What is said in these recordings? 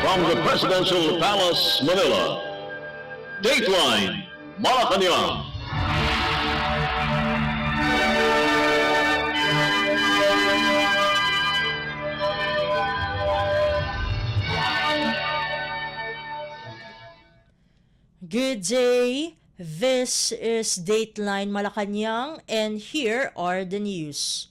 from the Presidential Palace, Manila, Dateline Malacañang. Good day. This is Dateline Malacañang, and here are the news.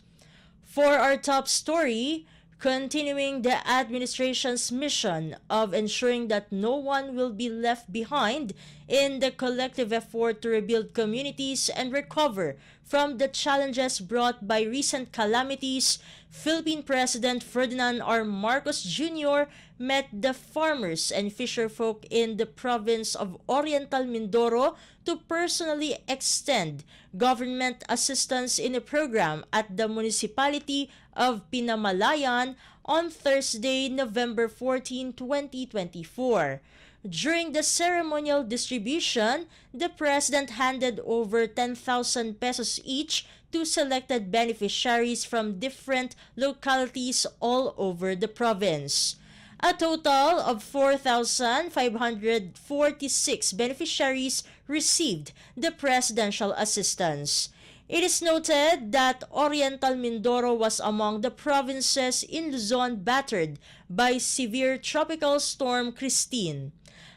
For our top story, continuing the administration's mission of ensuring that no one will be left behind in the collective effort to rebuild communities and recover from the challenges brought by recent calamities, Philippine President Ferdinand R. Marcos Jr. met the farmers and fisherfolk in the province of Oriental Mindoro to personally extend government assistance in a program at the municipality of Pinamalayan on Thursday, November 14, 2024. During the ceremonial distribution, the President handed over 10,000 pesos each to selected beneficiaries from different localities all over the province. A total of 4,546 beneficiaries received the presidential assistance. It is noted that Oriental Mindoro was among the provinces in Luzon battered by severe tropical storm Christine.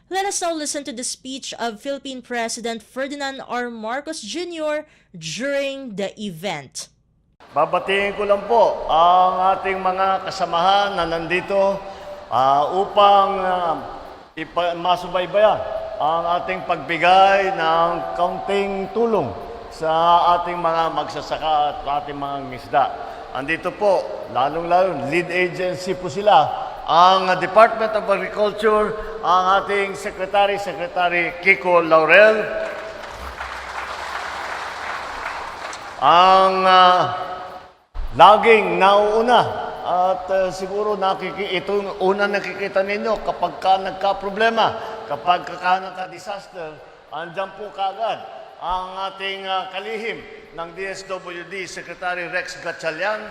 Let us now listen to the speech of Philippine President Ferdinand R. Marcos Jr. during the event. Babatiin ko lang po ang ating mga kasamahan na nandito upang masubaybayan ang ating pagbigay ng kaunting tulong sa ating mga magsasaka at ating mga ngisda. Andito po, lalong-lalo, lead agency po sila, ang Department of Agriculture, ang ating Secretary Kiko Laurel, ang laging nauuna at siguro itong unang nakikita ninyo kapag ka nagka-problema, kapag ka nagka-disaster, andyan po kaagad ang ating kalihim ng DSWD, Secretary Rex Gatchalian.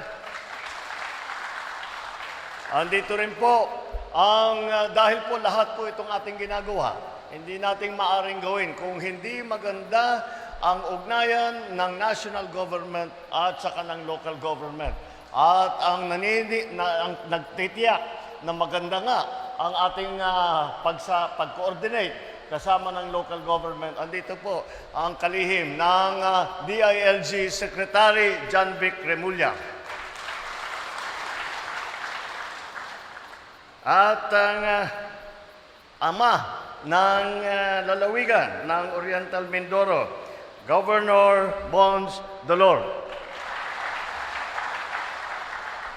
Andito rin po dahil po lahat po itong ating ginagawa, hindi nating maaring gawin kung hindi maganda ang ugnayan ng national government at saka ng local government. At ang nagtitiyak na maganda nga ang ating pag-coordinate kasama ng local government. Andito po ang kalihim ng DILG Secretary John Vic Remulla. At ang ama ng lalawigan ng Oriental Mindoro, Governor Bons Dolor.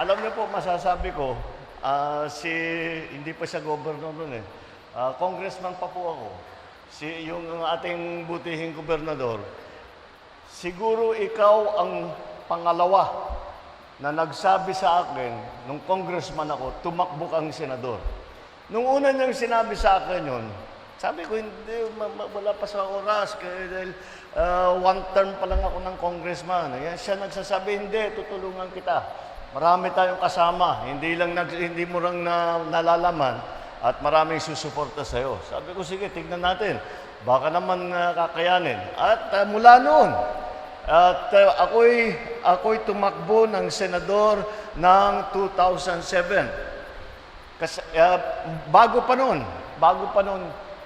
Alam niyo po, masasabi ko, hindi pa siya governor nun eh. Congressman pa po ako. Yung ating butihing gobernador, siguro ikaw ang pangalawa na nagsabi sa akin, nung congressman ako, tumakbo kang senador. Nung una niyang sinabi sa akin yun, sabi ko, hindi, wala pa sa oras, dahil one term pa lang ako ng congressman. Ayan, siya nagsasabi, hindi, tutulungan kita. Marami tayong kasama, hindi mo lang nalalaman at maraming susuporta sa'yo. Sabi ko, sige, tignan natin. Baka naman kakayanin. At mula noon, at ako'y tumakbo ng senador ng 2007. Kasi, bago pa noon,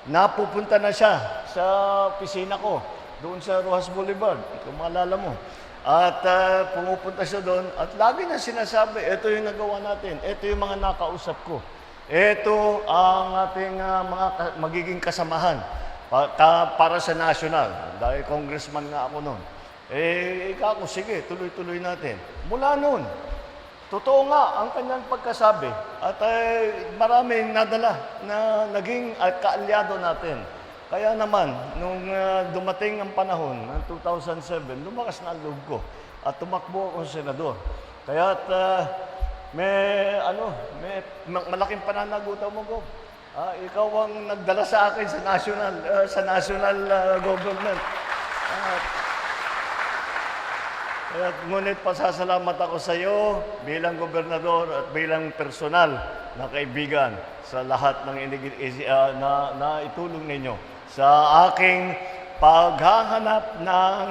napupunta na siya sa opisina ko, doon sa Rojas Boulevard, kung maalala mo. At pumupunta siya doon, at lagi na sinasabi, ito yung nagawa natin, ito yung mga nakausap ko. Ito ang ating mga magiging kasamahan para sa national, dahil congressman nga ako noon. Ikaw ako, sige, tuloy-tuloy natin. Mula noon, totoo nga ang kanyang pagkasabi at maraming nadala na naging kaalyado natin. Kaya naman, nung dumating ang panahon ng 2007, lumakas na ang loob ko at tumakbo akong senador. Kaya may malaking pananagutan mo ko. Ikaw ang nagdala sa akin sa national government. Ngunit pasasalamat ako sa iyo bilang gobernador at bilang personal na kaibigan, sa lahat ng na itulong ninyo sa aking paghahanap ng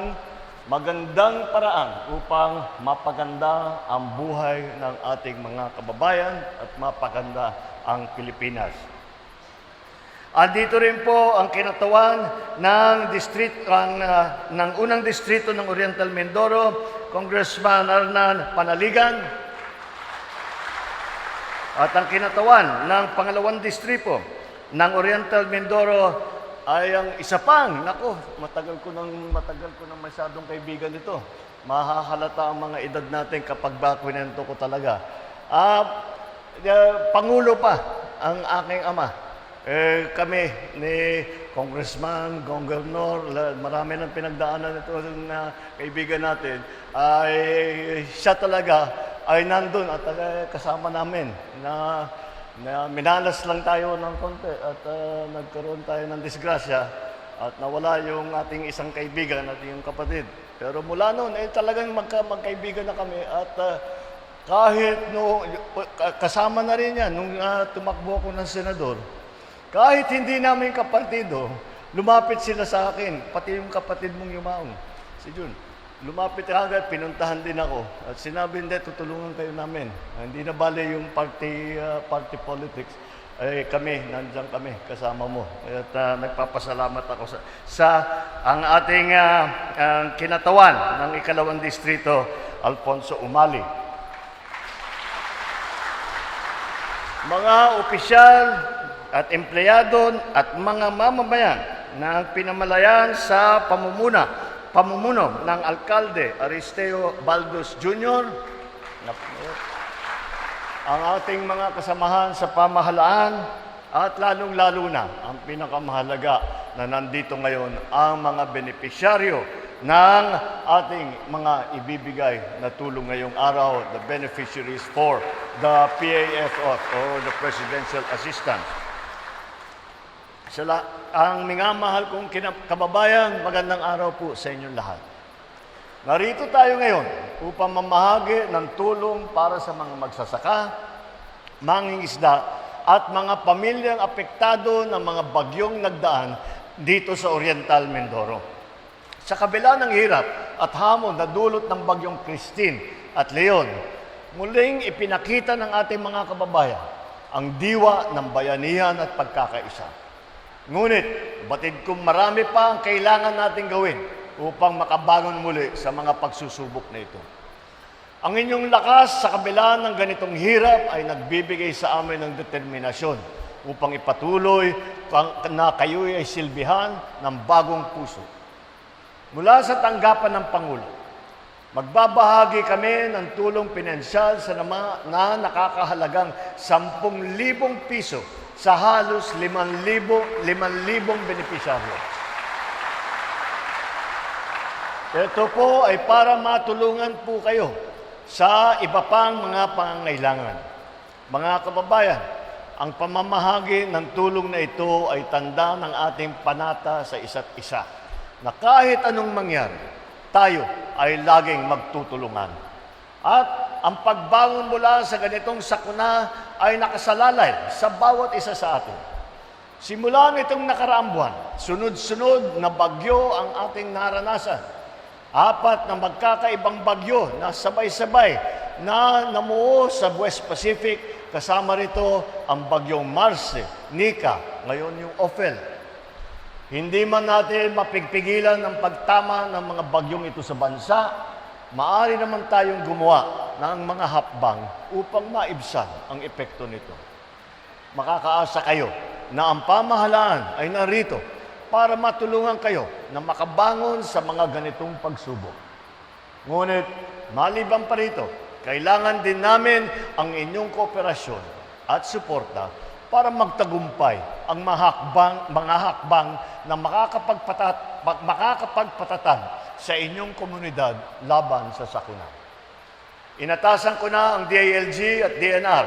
magandang paraan upang mapaganda ang buhay ng ating mga kababayan at mapaganda ang Pilipinas. Andito rin po ang kinatawan ng unang distrito ng Oriental Mindoro, Congressman Arnan Panaligan, at ang kinatawan ng pangalawang distrito ng Oriental Mindoro ay ang isa pang, matagal ko nang masyadong kaibigan nito. Mahahalata ang mga edad natin kapag kwento ko talaga. Pangulo pa ang aking ama. Kami ni Congressman, Governor, marami ng pinagdaanan nito na kaibigan natin, ay siya talaga ay nandun at kasama namin na minalas lang tayo ng konti at nagkaroon tayo ng disgrasya at nawala yung ating isang kaibigan at yung kapatid. Pero mula noon, talagang magkaibigan na kami at kahit kasama na rin yan nung tumakbo ko ng senador, kahit hindi namin kapartido, lumapit sila sa akin, pati yung kapatid mong yumaong, si Jun. Lumapit agad, pinuntahan din ako. At sinabi, hindi, tutulungan kayo namin. Hindi na bale yung party politics. Nandiyan kami, kasama mo. At nagpapasalamat ako sa ang ating kinatawan ng ikalawang distrito, Alfonso Umali. Mga opisyal at empleyado at mga mamamayan na pinamalayan sa pamumuno ng Alkalde Aristeo Baldos Jr., ang ating mga kasamahan sa pamahalaan at lalong-lalo na ang pinakamahalaga na nandito ngayon ang mga benepisyaryo ng ating mga ibibigay na tulong ngayong araw, the beneficiaries for the PAFO or the Presidential Assistance. Ang minamahal kong kababayan, magandang araw po sa inyong lahat. Narito tayo ngayon upang mamahagi ng tulong para sa mga magsasaka, mangingisda, at mga pamilyang apektado ng mga bagyong nagdaan dito sa Oriental Mindoro. Sa kabila ng hirap at hamon na dulot ng bagyong Christine at Leon, muling ipinakita ng ating mga kababayan ang diwa ng bayanihan at pagkakaisa. Ngunit, batid kong marami pa ang kailangan natin gawin upang makabangon muli sa mga pagsusubok na ito. Ang inyong lakas sa kabila ng ganitong hirap ay nagbibigay sa amin ng determinasyon upang ipatuloy na kayo ay silbihan ng bagong puso. Mula sa tanggapan ng Pangulo, magbabahagi kami ng tulong pinansyal na nakakahalagang 10,000 piso sa halos 5,000 benepisyaryo. Ito po ay para matulungan po kayo sa iba pang mga pangangailangan. Mga kababayan, ang pamamahagi ng tulong na ito ay tanda ng ating panata sa isa't isa, na kahit anong mangyari, tayo ay laging magtutulungan. At ang pagbangon mula sa ganitong sakuna ay nakasalalay sa bawat isa sa atin. Simula nitong nakaraang buwan, sunod-sunod na bagyo ang ating naranasan. 4 na magkakaibang bagyo na sabay-sabay na namuo sa West Pacific, kasama rito ang bagyong Marce, Nika, ngayon yung Ophel. Hindi man natin mapigpigilan ang pagtama ng mga bagyong ito sa bansa, maaari naman tayong gumawa ng mga hakbang upang maibsan ang epekto nito. Makakaasa kayo na ang pamahalaan ay narito para matulungan kayo na makabangon sa mga ganitong pagsubok. Ngunit, maliban pa rito, kailangan din namin ang inyong kooperasyon at suporta para magtagumpay ang mga hakbang na makakapagpatatag sa inyong komunidad laban sa sakuna. Inatasan ko na ang DILG at DNR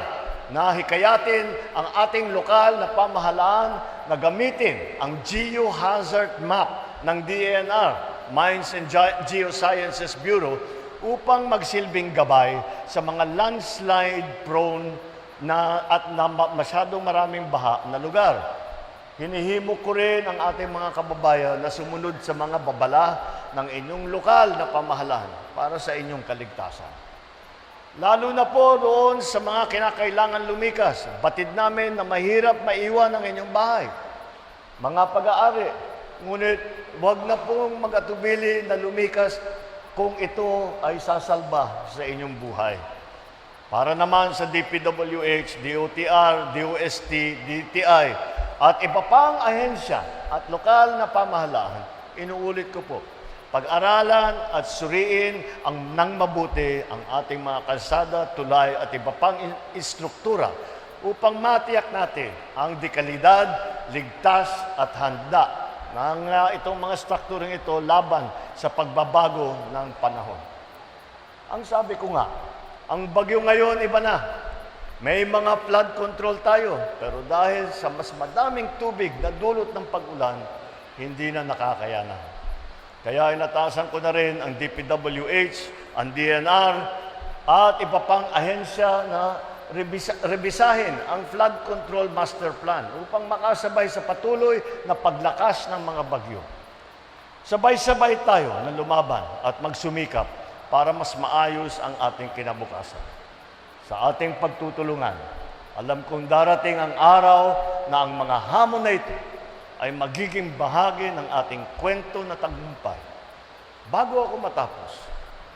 na hikayatin ang ating lokal na pamahalaan na gamitin ang geohazard map ng DNR, Mines and Geosciences Bureau, upang magsilbing gabay sa mga landslide-prone masyadong maraming baha na lugar. Hinihimok ko rin ang ating mga kababayan na sumunod sa mga babala ng inyong lokal na pamahalaan para sa inyong kaligtasan. Lalo na po doon sa mga kinakailangan lumikas, batid namin na mahirap maiwan ang inyong bahay. Mga pag-aari, ngunit huwag na pong mag-atubili na lumikas kung ito ay sasalba sa inyong buhay. Para naman sa DPWH, DOTR, DOST, DTI, at iba pang ahensya at lokal na pamahalaan, inuulit ko po, pag-aralan at suriin nang mabuti ang ating mga kalsada, tulay at iba pang istruktura upang matiyak natin ang dekalidad, ligtas at handa ng itong mga strukturang ito laban sa pagbabago ng panahon. Ang sabi ko nga, ang bagyo ngayon iba na. May mga flood control tayo, pero dahil sa mas madaming tubig na dulot ng pag-ulan, hindi na nakakayanan. Kaya inatasan ko na rin ang DPWH, ang DNR, at iba pang ahensya na rebisahin ang Flood Control Master Plan upang makasabay sa patuloy na paglakas ng mga bagyo. Sabay-sabay tayo na lumaban at magsumikap para mas maayos ang ating kinabukasan. Sa ating pagtutulungan, alam kong darating ang araw na ang mga hamon na ito ay magiging bahagi ng ating kwento na tagumpay. Bago ako matapos,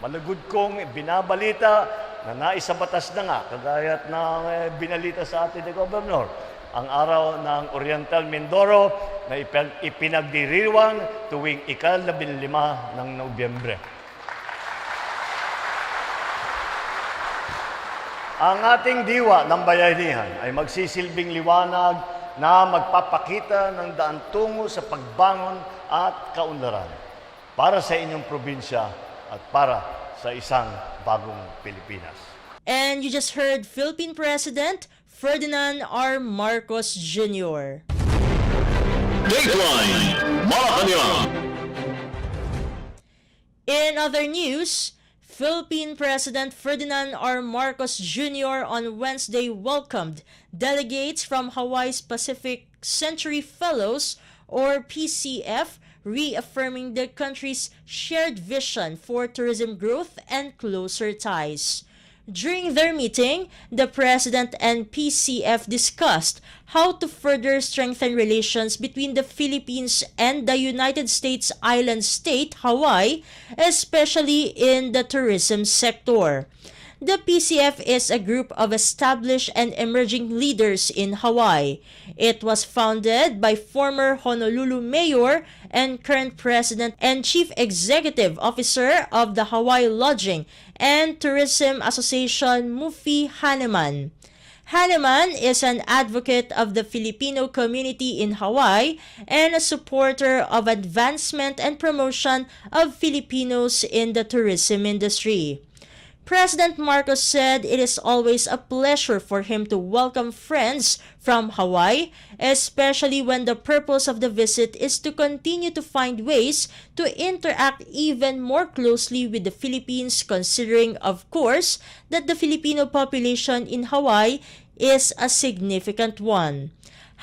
malagod kong binabalita na naisabatas na nga, kagayat ng binalita sa atin ni Governor, ang araw ng Oriental Mindoro na ipinagdiriwang tuwing ika-15 ng Nobyembre. Ang ating diwa ng bayanihan ay magsisilbing liwanag na magpapakita ng daan tungo sa pagbangon at kaunlaran para sa inyong probinsya at para sa isang bagong Pilipinas. And you just heard Philippine President Ferdinand R. Marcos Jr. Dateline Malacañang. In other news, Philippine President Ferdinand R. Marcos Jr. on Wednesday welcomed delegates from Hawaii's Pacific Century Fellows, or PCF, reaffirming the country's shared vision for tourism growth and closer ties. During their meeting, the President and PCF discussed how to further strengthen relations between the Philippines and the United States island state, Hawaii, especially in the tourism sector. The PCF is a group of established and emerging leaders in Hawaii. It was founded by former Honolulu Mayor and current President and Chief Executive Officer of the Hawaii Lodging and Tourism Association, Mufi Haneman. Haneman is an advocate of the Filipino community in Hawaii and a supporter of advancement and promotion of Filipinos in the tourism industry. President Marcos said it is always a pleasure for him to welcome friends from Hawaii, especially when the purpose of the visit is to continue to find ways to interact even more closely with the Philippines, considering, of course, that the Filipino population in Hawaii is a significant one.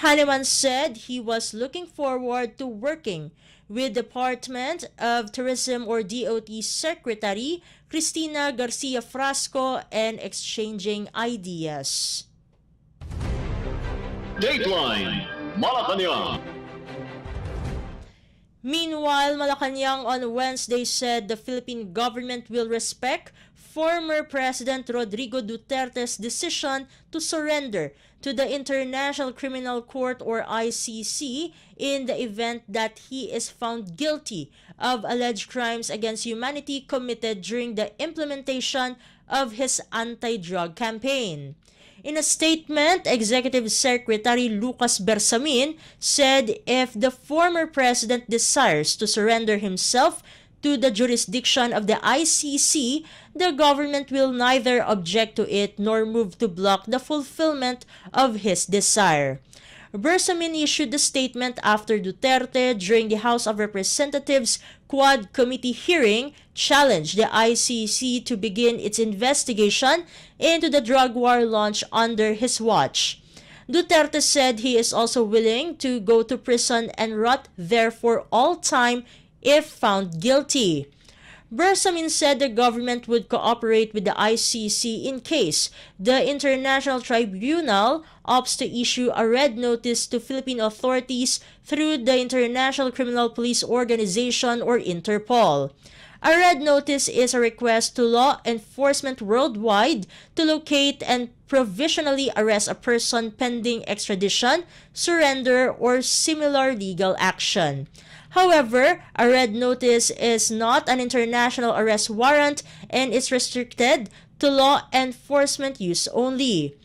Haneman said he was looking forward to working with Department of Tourism or DOT Secretary Cristina Garcia Frasco and exchanging ideas. Dateline Malacañang. Meanwhile, Malacañang on Wednesday said the Philippine government will respect former President Rodrigo Duterte's decision to surrender to the International Criminal Court or ICC in the event that he is found guilty of alleged crimes against humanity committed during the implementation of his anti-drug campaign. In a statement, Executive Secretary Lucas Bersamin said if the former president desires to surrender himself to the jurisdiction of the ICC, the government will neither object to it nor move to block the fulfillment of his desire. Bersamin issued the statement after Duterte during the House of Representatives Quad Committee hearing challenged the ICC to begin its investigation into the drug war launched under his watch. Duterte said he is also willing to go to prison and rot there for all time if found guilty. Bersamin said the government would cooperate with the ICC in case the International Tribunal opts to issue a red notice to Philippine authorities through the International Criminal Police Organization or Interpol. A red notice is a request to law enforcement worldwide to locate and provisionally arrest a person pending extradition, surrender, or similar legal action. However, a red notice is not an international arrest warrant and is restricted to law enforcement use only.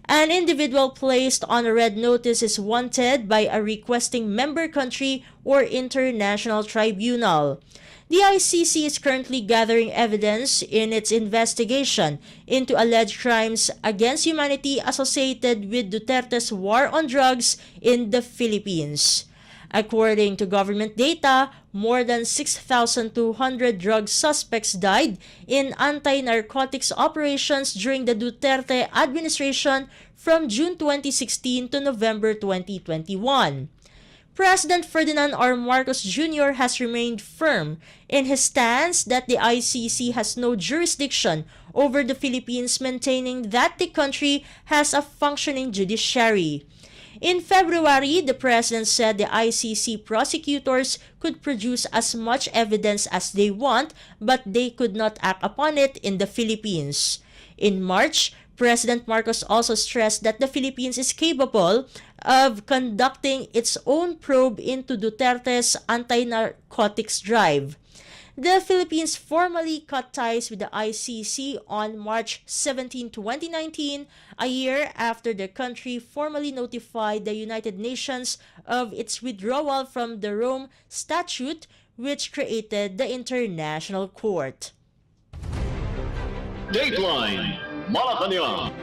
An individual placed on a red notice is wanted by a requesting member country or international tribunal. The ICC is currently gathering evidence in its investigation into alleged crimes against humanity associated with Duterte's war on drugs in the Philippines. According to government data, more than 6,200 drug suspects died in anti-narcotics operations during the Duterte administration from June 2016 to November 2021. President Ferdinand R. Marcos Jr. has remained firm in his stance that the ICC has no jurisdiction over the Philippines, maintaining that the country has a functioning judiciary. In February, the president said the ICC prosecutors could produce as much evidence as they want, but they could not act upon it in the Philippines. In March, President Marcos also stressed that the Philippines is capable of conducting its own probe into Duterte's anti-narcotics drive. The Philippines formally cut ties with the ICC on March 17, 2019, a year after the country formally notified the United Nations of its withdrawal from the Rome Statute, which created the International Court. Dateline Malacañang.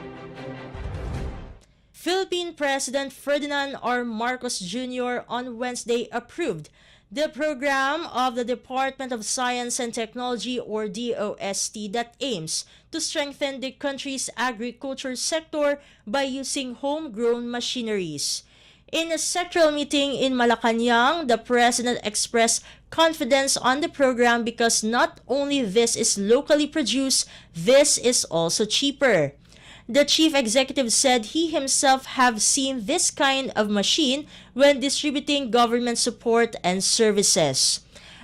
Philippine President Ferdinand R. Marcos Jr. on Wednesday approved the program of the Department of Science and Technology or DOST that aims to strengthen the country's agriculture sector by using homegrown machineries. In a sectoral meeting in Malacañang, the President expressed confidence on the program because not only this is locally produced, this is also cheaper. The chief executive said he himself have seen this kind of machine when distributing government support and services.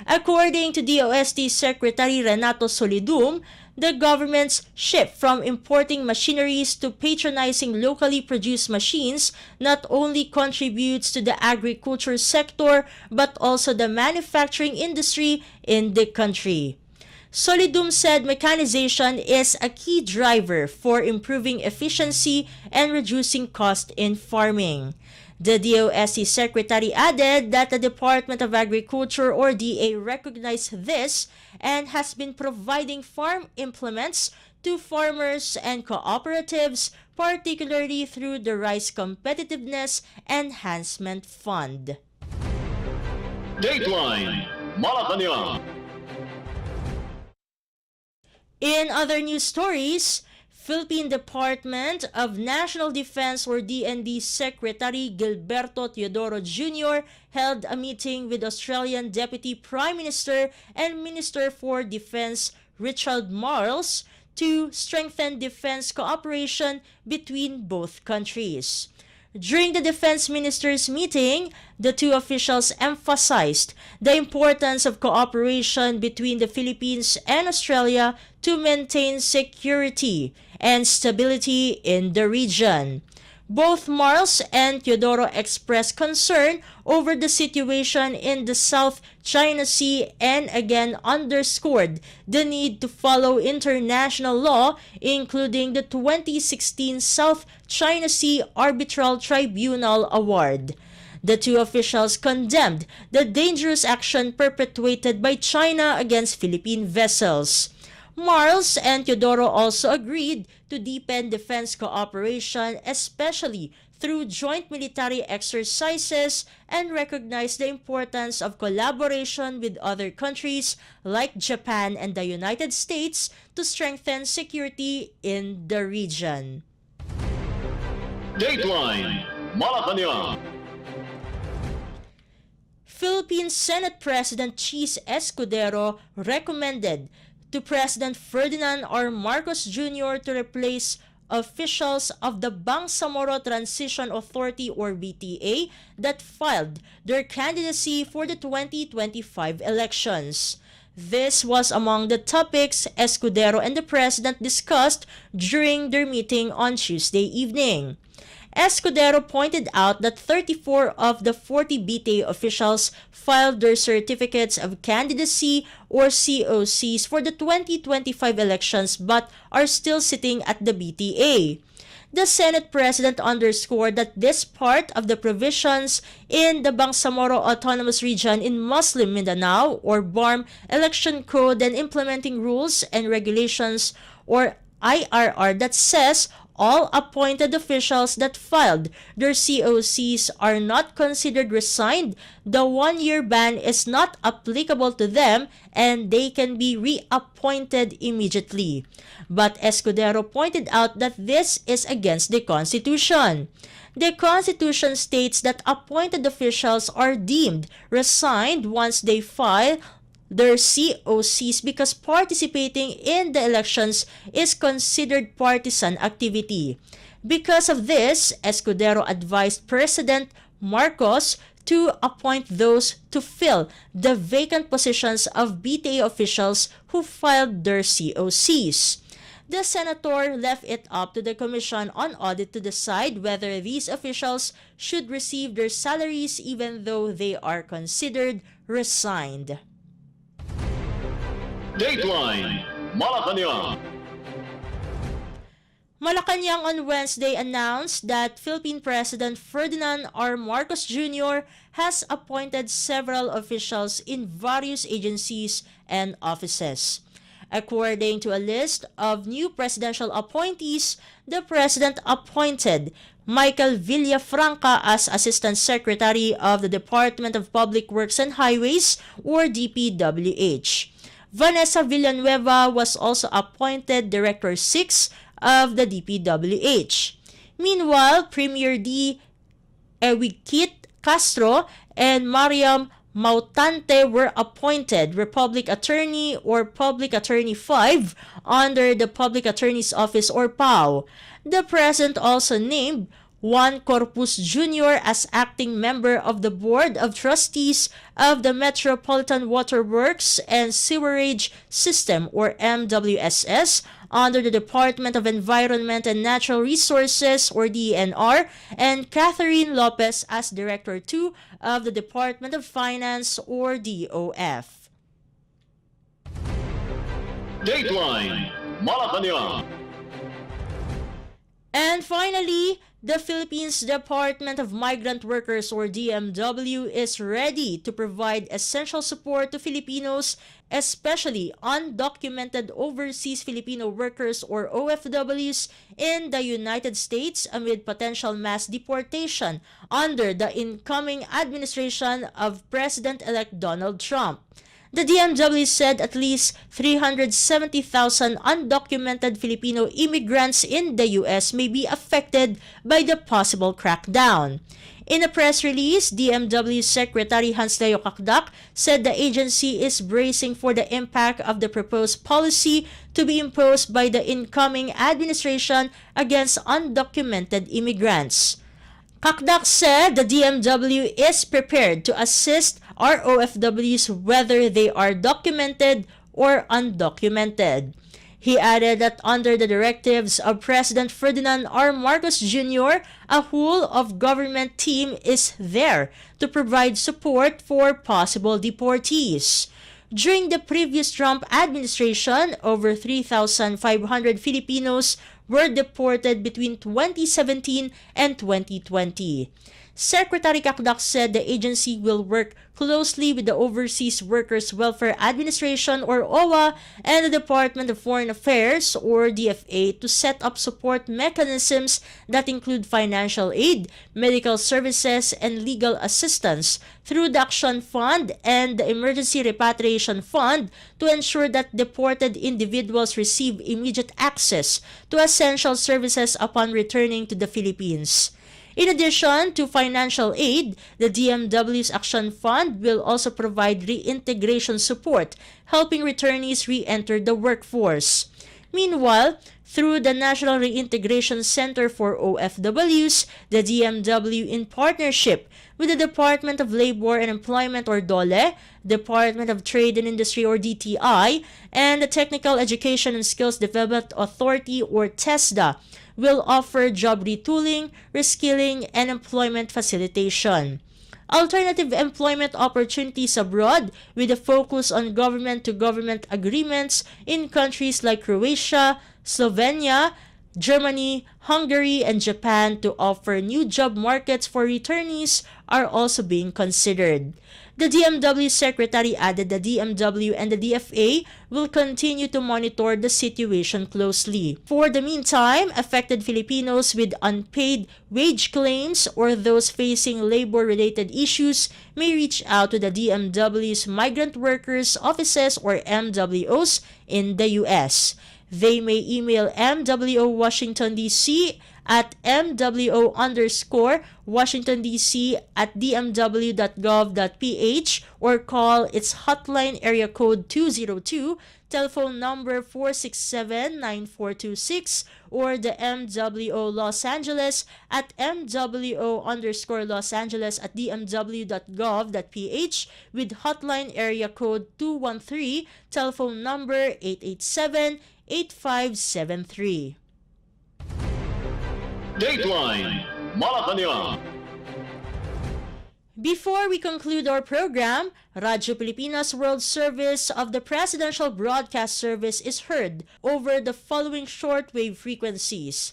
According to DOST Secretary Renato Solidum, the government's shift from importing machineries to patronizing locally produced machines not only contributes to the agriculture sector but also the manufacturing industry in the country. Solidum said mechanization is a key driver for improving efficiency and reducing cost in farming. The DOST Secretary added that the Department of Agriculture or DA recognized this and has been providing farm implements to farmers and cooperatives, particularly through the Rice Competitiveness Enhancement Fund. Dateline Malacañang. In other news stories, Philippine Department of National Defense or DND Secretary Gilberto Teodoro Jr. held a meeting with Australian Deputy Prime Minister and Minister for Defense Richard Marles to strengthen defense cooperation between both countries. During the defense ministers' meeting, the two officials emphasized the importance of cooperation between the Philippines and Australia to maintain security and stability in the region. Both Marles and Teodoro expressed concern over the situation in the South China Sea and again underscored the need to follow international law, including the 2016 South China Sea Arbitral Tribunal Award. The two officials condemned the dangerous action perpetuated by China against Philippine vessels. Marles and Teodoro also agreed to deepen defense cooperation, especially through joint military exercises, and recognize the importance of collaboration with other countries like Japan and the United States to strengthen security in the region. Dateline Malacañang. Philippine Senate President Cheese Escudero recommended to President Ferdinand R. Marcos Jr. to replace officials of the Bangsamoro Transition Authority or BTA that filed their candidacy for the 2025 elections. This was among the topics Escudero and the President discussed during their meeting on Tuesday evening. Escudero pointed out that 34 of the 40 BTA officials filed their certificates of candidacy or COCs for the 2025 elections but are still sitting at the BTA. The Senate President underscored that this part of the provisions in the Bangsamoro Autonomous Region in Muslim Mindanao or BARM election code and implementing rules and regulations or IRR that says all appointed officials that filed their COCs are not considered resigned, the one-year ban is not applicable to them and they can be reappointed immediately. But Escudero pointed out that this is against the Constitution. The Constitution states that appointed officials are deemed resigned once they file their COCs because participating in the elections is considered partisan activity. Because of this, Escudero advised President Marcos to appoint those to fill the vacant positions of BTA officials who filed their COCs. The senator left it up to the Commission on Audit to decide whether these officials should receive their salaries even though they are considered resigned. Dateline Malacañang. Malacañang on Wednesday announced that Philippine President Ferdinand R. Marcos Jr. has appointed several officials in various agencies and offices. According to a list of new presidential appointees, the President appointed Michael Villafranca as Assistant Secretary of the Department of Public Works and Highways or DPWH. Vanessa Villanueva was also appointed Director 6 of the DPWH. Meanwhile, Premier D. Ewiquit Castro and Mariam Mautante were appointed Republic Attorney or Public Attorney 5 under the Public Attorney's Office or PAO. The President also named Juan Corpus Jr. as acting member of the Board of Trustees of the Metropolitan Water Works and Sewerage System or MWSS under the Department of Environment and Natural Resources or DENR, and Catherine Lopez as Director 2 of the Department of Finance or DOF. Dateline Malacañang. And finally, the Philippines Department of Migrant Workers or DMW is ready to provide essential support to Filipinos, especially undocumented overseas Filipino workers or OFWs in the United States amid potential mass deportation under the incoming administration of President-elect Donald Trump. The DMW said at least 370,000 undocumented Filipino immigrants in the U.S. may be affected by the possible crackdown. In a press release, DMW Secretary Hans Leo Cacdac said the agency is bracing for the impact of the proposed policy to be imposed by the incoming administration against undocumented immigrants. Cacdac said the DMW is prepared to assist ROFWs whether they are documented or undocumented. He added that under the directives of President Ferdinand R. Marcos Jr., a whole of government team is there to provide support for possible deportees. During the previous Trump administration, over 3,500 Filipinos were deported between 2017 and 2020. Secretary Cacdac said the agency will work closely with the Overseas Workers Welfare Administration or OWA and the Department of Foreign Affairs or DFA to set up support mechanisms that include financial aid, medical services, and legal assistance through the Action Fund and the Emergency Repatriation Fund to ensure that deported individuals receive immediate access to essential services upon returning to the Philippines. In addition to financial aid, the DMW's Action Fund will also provide reintegration support, helping returnees re-enter the workforce. Meanwhile, through the National Reintegration Center for OFWs, the DMW, in partnership with the Department of Labor and Employment or DOLE, Department of Trade and Industry or DTI, and the Technical Education and Skills Development Authority or TESDA, will offer job retooling, reskilling, and employment facilitation. Alternative employment opportunities abroad with a focus on government-to-government agreements in countries like Croatia, Slovenia, Germany, Hungary, and Japan to offer new job markets for returnees are also being considered. The DMW Secretary added the DMW and the DFA will continue to monitor the situation closely. For the meantime, affected Filipinos with unpaid wage claims or those facing labor-related issues may reach out to the DMW's Migrant Workers Offices or MWOs in the U.S. They may email MWO Washington, D.C. at MWO_Washington, D.C. at dmw.gov.ph or call its hotline area code 202, telephone number 467-9426, or the MWO Los Angeles at MWO_Los Angeles at dmw.gov.ph with hotline area code 213, telephone number 887-8573. Dateline Malacañang. Before we conclude our program, Radyo Pilipinas World Service of the Presidential Broadcast Service is heard over the following shortwave frequencies: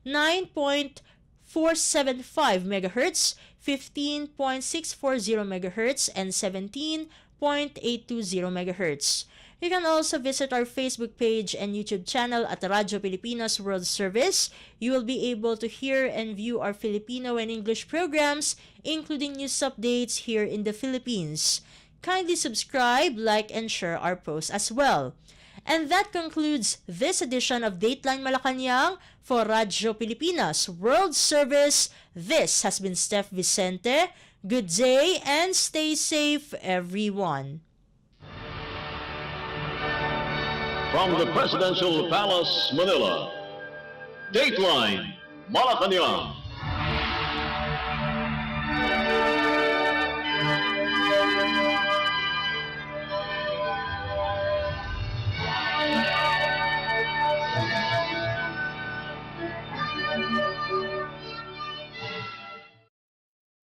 9.475 MHz, 15.640 MHz, and 17.820 MHz. You can also visit our Facebook page and YouTube channel at Radyo Pilipinas World Service. You will be able to hear and view our Filipino and English programs, including news updates here in the Philippines. Kindly subscribe, like, and share our posts as well. And that concludes this edition of Dateline Malacañang for Radyo Pilipinas World Service. This has been Steph Vicente. Good day and stay safe, everyone. From the Presidential Palace, Manila, Dateline Malacañang.